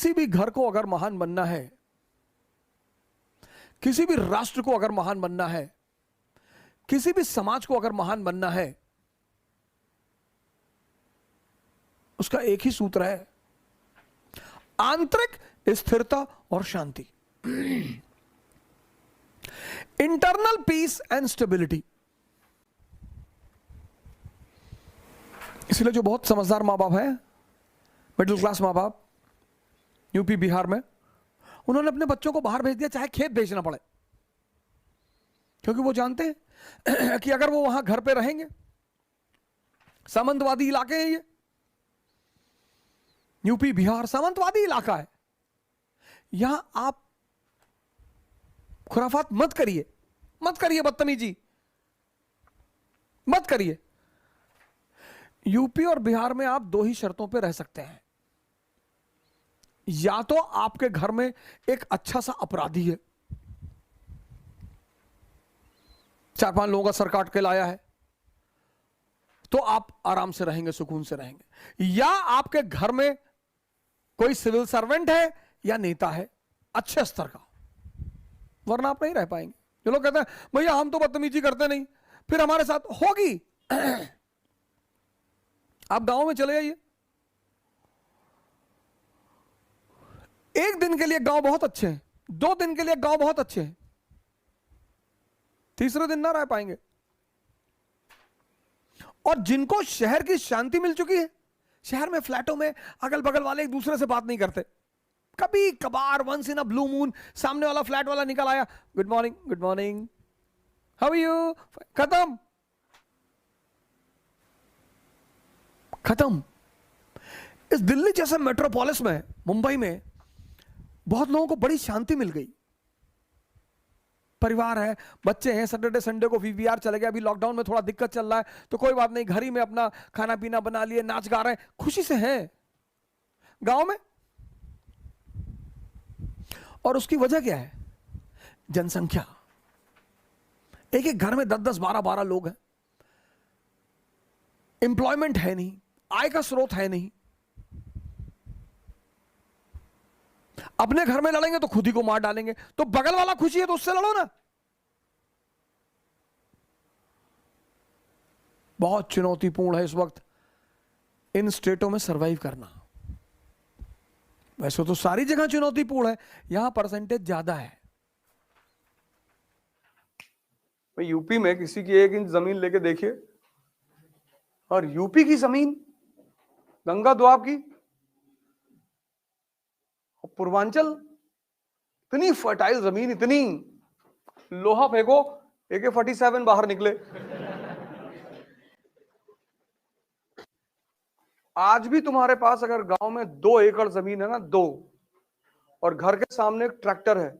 किसी भी घर को अगर महान बनना है, किसी भी राष्ट्र को अगर महान बनना है, किसी भी समाज को अगर महान बनना है, उसका एक ही सूत्र है, आंतरिक स्थिरता और शांति, इंटरनल पीस एंड स्टेबिलिटी। इसलिए जो बहुत समझदार मां बाप हैं, मिडिल क्लास मां बाप यूपी बिहार में, उन्होंने अपने बच्चों को बाहर भेज दिया, चाहे खेत बेचना पड़े, क्योंकि वो जानते हैं कि अगर वो वहां घर पे रहेंगे, सामंतवादी इलाके हैं ये, यूपी बिहार सामंतवादी इलाका है, यहां आप खुराफात मत करिए, मत करिए, बदतमीजी मत करिए। यूपी और बिहार में आप दो ही शर्तों पे रह सकते हैं, या तो आपके घर में एक अच्छा सा अपराधी है, 4-5 लोगों का सर काट के लाया है, तो आप आराम से रहेंगे, सुकून से रहेंगे, या आपके घर में कोई सिविल सर्वेंट है या नेता है अच्छे स्तर का, वरना आप नहीं रह पाएंगे। जो लोग कहते हैं भैया हम तो बदतमीजी करते नहीं, फिर हमारे साथ होगी। आप गांव में चले जाइए, एक दिन के लिए गांव बहुत अच्छे हैं, 2 दिन के लिए गांव बहुत अच्छे हैं, तीसरे दिन ना रह पाएंगे। और जिनको शहर की शांति मिल चुकी है, शहर में फ्लैटों में अगल बगल वाले एक दूसरे से बात नहीं करते, कभी कभार once in a blue moon सामने वाला फ्लैट वाला निकल आया, good morning good morning, how are you, खत्म खत्म। इस दिल्ली जैसे मेट्रोपोलिस में, मुंबई में बहुत लोगों को बड़ी शांति मिल गई, परिवार है, बच्चे हैं, सैटरडे संडे को वीवीआर चले गए, अभी लॉकडाउन में थोड़ा दिक्कत चल रहा है तो कोई बात नहीं, घर ही में अपना खाना पीना बना लिए, नाच गा रहे हैं, खुशी से हैं गांव में। और उसकी वजह क्या है? जनसंख्या। एक एक घर में 10-10, 12-12 लोग हैं, एम्प्लॉयमेंट है नहीं, आय का स्रोत है नहीं, अपने घर में लड़ेंगे तो खुद ही को मार डालेंगे, तो बगल वाला खुशी है तो उससे लड़ो ना। बहुत चुनौतीपूर्ण है इस वक्त इन स्टेटों में सरवाइव करना। वैसे तो सारी जगह चुनौतीपूर्ण है, यहां परसेंटेज ज्यादा है। यूपी में किसी की 1 इंच जमीन लेके देखिए, और यूपी की जमीन गंगा द्वाब की, पूर्वांचल इतनी फर्टाइल जमीन, इतनी, लोहा फेंको AK-47 बाहर निकले। आज भी तुम्हारे पास अगर गांव में 2 एकड़ जमीन है ना, 2, और घर के सामने एक ट्रैक्टर है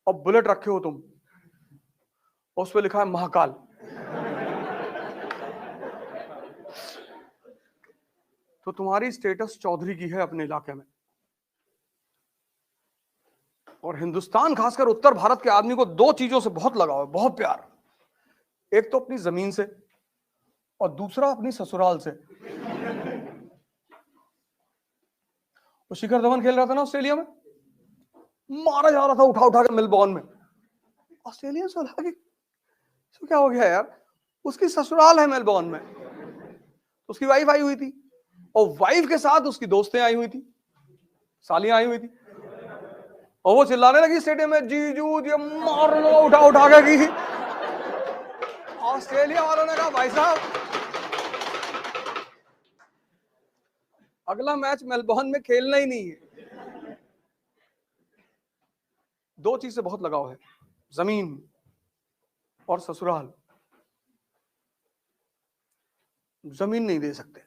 और बुलेट रखे हो तुम, उस पे लिखा है महाकाल, तो तुम्हारी स्टेटस चौधरी की है अपने इलाके में। और हिंदुस्तान, खासकर उत्तर भारत के आदमी को 2 चीजों से बहुत लगाव है, बहुत प्यार, एक तो अपनी जमीन से और दूसरा अपनी ससुराल से। वो शिखर धवन खेल रहा था ना ऑस्ट्रेलिया में, मारा जा रहा था उठा उठा के मेलबोर्न में, ऑस्ट्रेलिया से लगा कि तो क्या हो गया यार, उसकी ससुराल है मेलबोर्न में, उसकी वाइफ आई हुई थी, और वाइफ के साथ उसकी दोस्तें आई हुई थी, सालियां आई हुई थी, और वो चिल्लाने लगी स्टेडियम में, जीजू ये मार लो उठा उठा के की। ऑस्ट्रेलिया वालों ने कहा भाई साहब अगला मैच मेलबोर्न में खेलना ही नहीं है। 2 चीज से बहुत लगाव है, जमीन और ससुराल। जमीन नहीं दे सकते,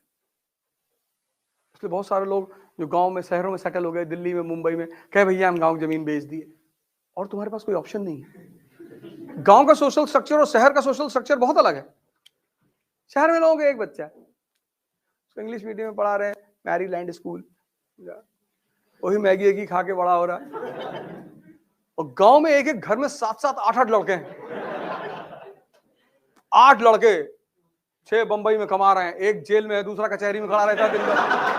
इसलिए बहुत सारे लोग जो गांव में, शहरों में सेटल हो गए, दिल्ली में, मुंबई में, कहे भैया हम गांव की जमीन बेच दिए, और तुम्हारे पास कोई ऑप्शन नहीं है। गांव का सोशल स्ट्रक्चर और शहर का सोशल स्ट्रक्चर बहुत अलग है। शहर में लोगों के एक बच्चा है, उसको इंग्लिश मीडियम में पढ़ा रहे हैं, मैरीलैंड स्कूल, वही मैगी खा के बड़ा हो रहा है। और गांव में एक एक घर में 7-7, 8-8 लड़के हैं, 8 लड़के, 6 बंबई में कमा रहे हैं, एक जेल में है, दूसरा कचहरी में खड़ा रहता है दिन भर।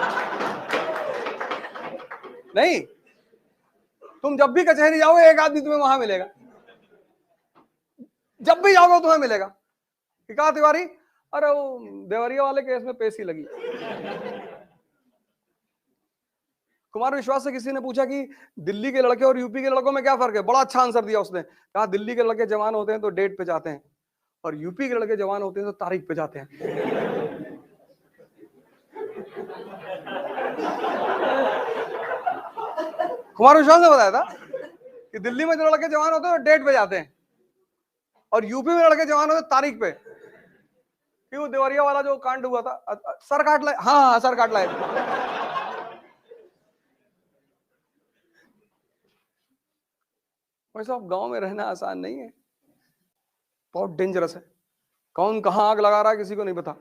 नहीं, तुम जब भी कचहरी जाओगे एक आदमी तुम्हें वहां मिलेगा, जब भी जाओगे तुम्हें मिलेगा कि कहा तिवारी, अरे वो देवरिया वाले केस में पेशी लगी। कुमार विश्वास से किसी ने पूछा कि दिल्ली के लड़के और यूपी के लड़कों में क्या फर्क है, बड़ा अच्छा आंसर दिया उसने, कहा दिल्ली के लड़के जवान होते हैं तो डेट पे जाते हैं और यूपी के लड़के जवान होते हैं तो तारीख पे जाते हैं। कुमार विश्वास ने बताया था कि दिल्ली में जो लड़के जवान होते हैं वो डेट पे जाते हैं और यूपी में लड़के जवान होते हैं तारीख पे। कि वो देवरिया वाला जो कांड हुआ था, सर काट लाए, हाँ सर काट लाए। भाई साहब गांव में रहना आसान नहीं है, बहुत डेंजरस है। कौन कहां आग लगा रहा है किसी को नहीं पता।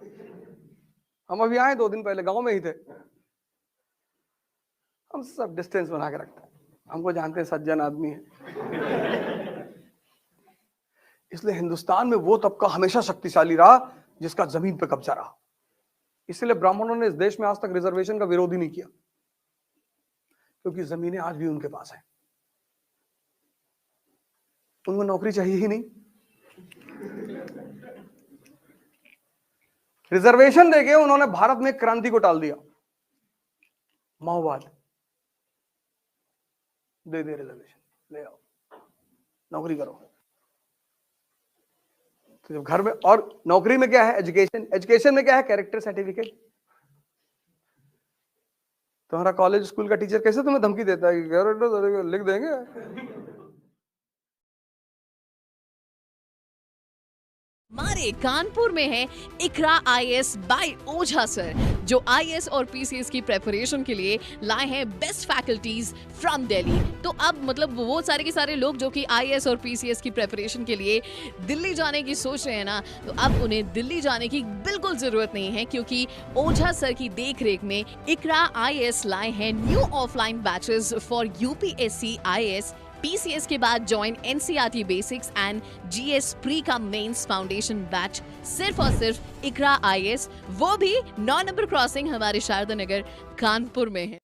हम अभी आए 2 दिन पहले, गांव में ही थे। हम सब डिस्टेंस बना के रखते हैं, हमको जानते हैं सज्जन आदमी है। इसलिए हिंदुस्तान में वो तबका हमेशा शक्तिशाली रहा जिसका जमीन पे कब्जा रहा। इसलिए ब्राह्मणों ने इस देश में आज तक रिजर्वेशन का विरोध ही नहीं किया, क्योंकि जमीनें आज भी उनके पास हैं, उनको नौकरी चाहिए ही नहीं। रिजर्वेशन देके उन्होंने भारत में क्रांति को टाल दिया। माओवाद दे रिजर्वेशन, ले आओ नौकरी करो। तो जब घर में, और नौकरी में क्या है, एजुकेशन, एजुकेशन में क्या है, कैरेक्टर सर्टिफिकेट। तुम्हारा कॉलेज स्कूल का टीचर कैसे तुम्हें धमकी देता है कि लिख देंगे। हमारे कानपुर में है इकरा आईएएस बाय ओझा सर, जो आईएएस और पीसीएस की प्रेपरेशन के लिए लाए हैं बेस्ट फैकल्टीज फ्रॉम दिल्ली। तो अब मतलब वो सारे के सारे लोग जो कि आईएएस और पीसीएस की प्रेपरेशन के लिए दिल्ली जाने की सोच रहे हैं ना, तो अब उन्हें दिल्ली जाने की बिल्कुल जरूरत नहीं है, क्योंकि ओझा सर की देखरेख में इकरा आईएएस लाए हैं new offline batches for UPSC IAS PCS के बाद join NCERT basics and GS pre का मेंस फाउंडेशन बैच सिर्फ और सिर्फ इकरा आईएएस, वो भी 9 नंबर क्रॉसिंग हमारे शारदा नगर कानपुर में है।